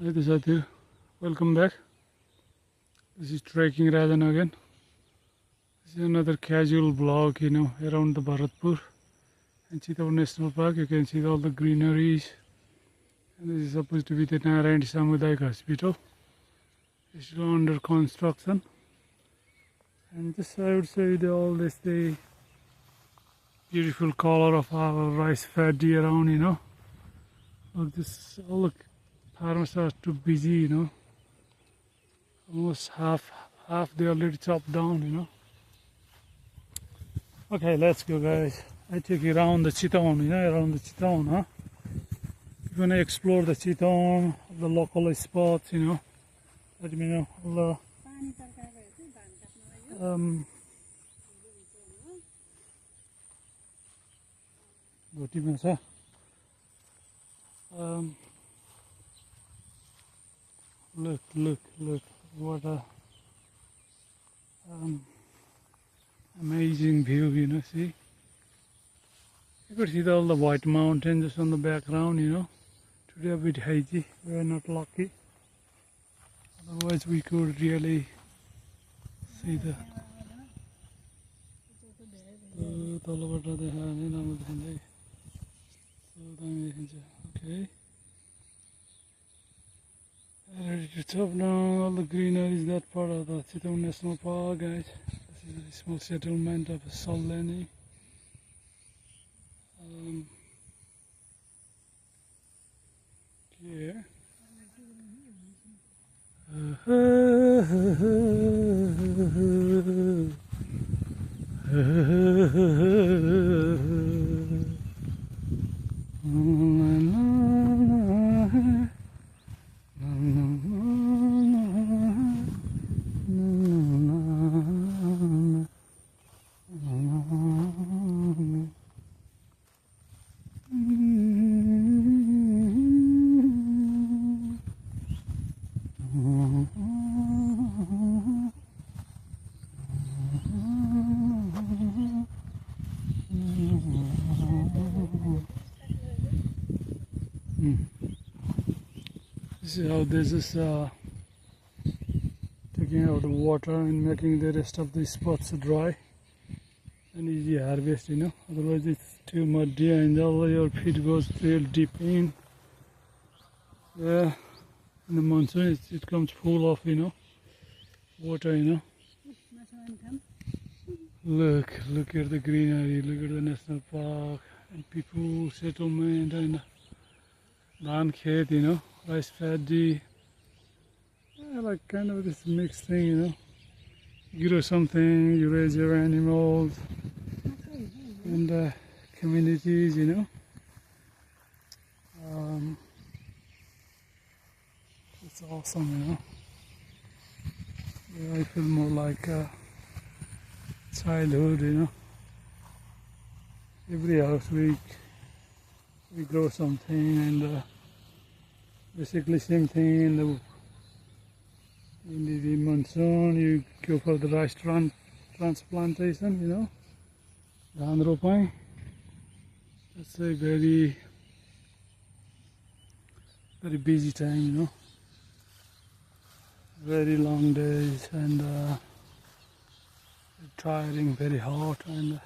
Hey Satya, welcome back. This is Trekking Rajan again. This is another casual vlog, around the Bharatpur and Chittor National Park. You can see all the greeneries. And this is supposed to be the Narayan Samudayik Hospital. It's still under construction. And just I would say the beautiful color of our rice paddy around. Look, this all look. Farmers are too busy, almost half they already chopped down, Okay, let's go guys. I take you around the Chittagong, around the Chittagong, huh? You're gonna explore the Chittagong, the local spots, let me know. All the look, what a amazing view, see? You could see all the white mountains just on the background, Today a bit hazy, we're not lucky. Otherwise we could really see the okay. Ready to chop down all the greenery is that part of the Chittagong National Park, guys. This is a small settlement of Solani. Yeah. This is how this is taking out the water and making the rest of the spots dry and easy harvest, otherwise it's too muddy and all your feet goes real deep in. Yeah, in the monsoon it comes full of water. Look at the greenery, look at the national park and people settlement and Dhan khet, rice paddy. Yeah, like kind of this mixed thing, You grow something, you raise your animals and communities, It's awesome, Yeah, I feel more like childhood, Every house we grow something and basically same thing in the monsoon you go for the rice transplantation, Dhan ropai. That's a very busy time, Very long days and tiring, very hot and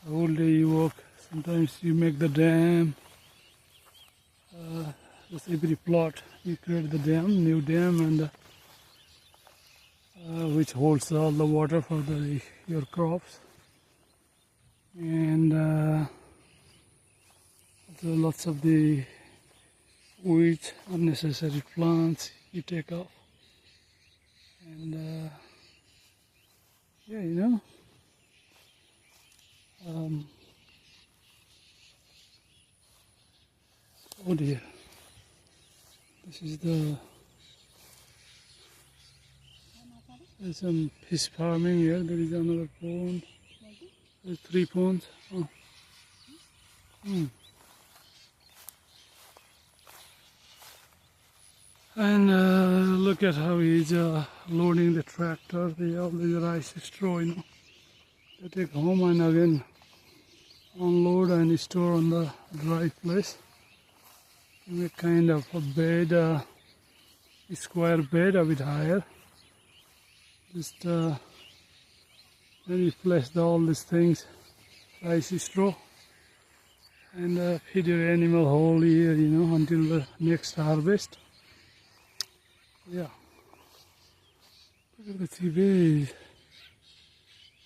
the whole day you work. Sometimes you make the dam. Just every plot you create the dam, new dam, and which holds all the water for your crops. And lots of the weeds, unnecessary plants you take off. And yeah, oh dear, this is there's some fish farming here. There is another pond. There's 3 ponds. Oh. And look at how he's loading the tractor, all the rice straw, They take home and again unload and store on the dry place. a kind of a bed, square bed a bit higher. Just then you place all these things, rice straw, and feed your animal whole year, until the next harvest. Yeah. Look at the chivas.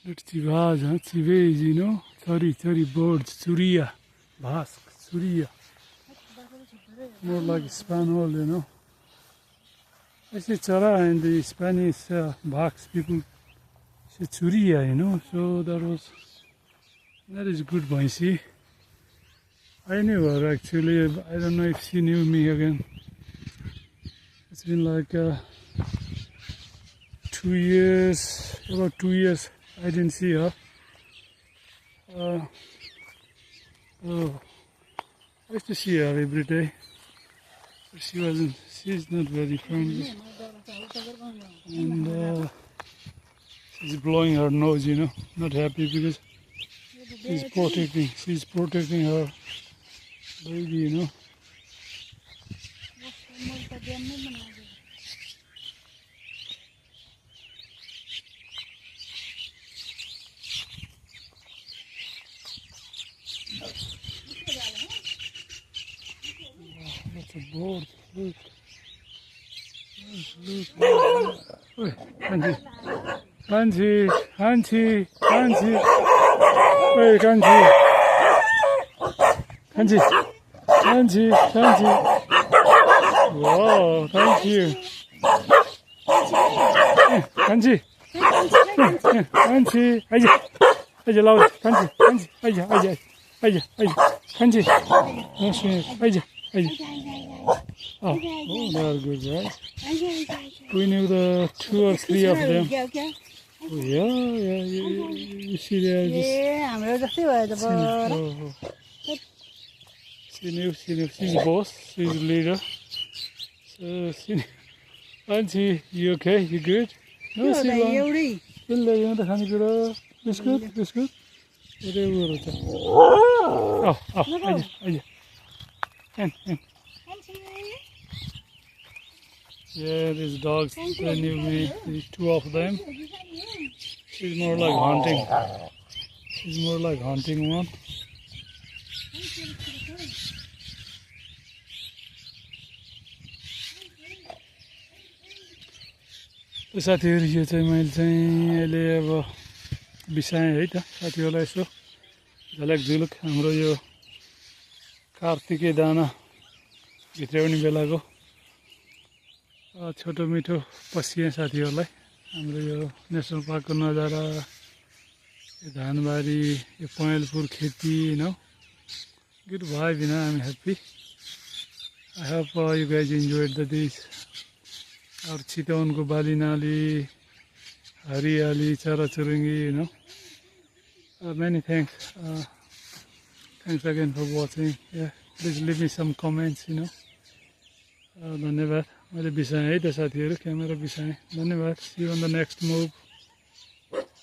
Not chivas, huh? Chivas, Sorry, birds. Suria. Bask. Suria. More like Spaniel, I say chara and the Spanish Basque people say Suria, So that is good Boise. I knew her actually. I don't know if she knew me again. It's been like 2 years, about 2 years I didn't see her. I used to see her every day. But she's not very friendly. And she's blowing her nose, not happy because she's protecting her baby, That's a bird. Look. Oi, Kanchi. Hey, Kanchi. Wow, thank you. Kanchi. Aja laut. Kanchi. Aja. Kanchi. Aja. Oh, they are good, right? We knew the 2 or 3 of them. Oh, yeah. You see there just... She knew. She's the boss. She's the leader. So she knew. Auntie, you okay? You good? No, she won't. Biscuit. Whatever. Oh, aja. And. Yeah, these dogs, they knew me. These 2 of them. She's more like hunting one. तो साथीहरु यो चाहिँ मैले चाहिँ अहिले अब बिसाएँ है त साथीहरुलाई यसो झलक हाम्रो यो कार्तिके दाना भित्राउने बेलाको छोटो मिठो पसिए साथीहरुलाई हाम्रो यो नेशनल पार्कको नजारा यो धानबारी यो पहेँलपुर खेती good vibe, I'm happy. I hope you guys enjoyed this. Our chiton ko bali nali, hariali, chara-churungi, many thanks. Thanks again for watching. Yeah, please leave me some comments, धन्यवाद. मैले बिसाएँ है त साथीहरु, क्यामेरा बिसाएँ. धन्यवाद. See you on the next move.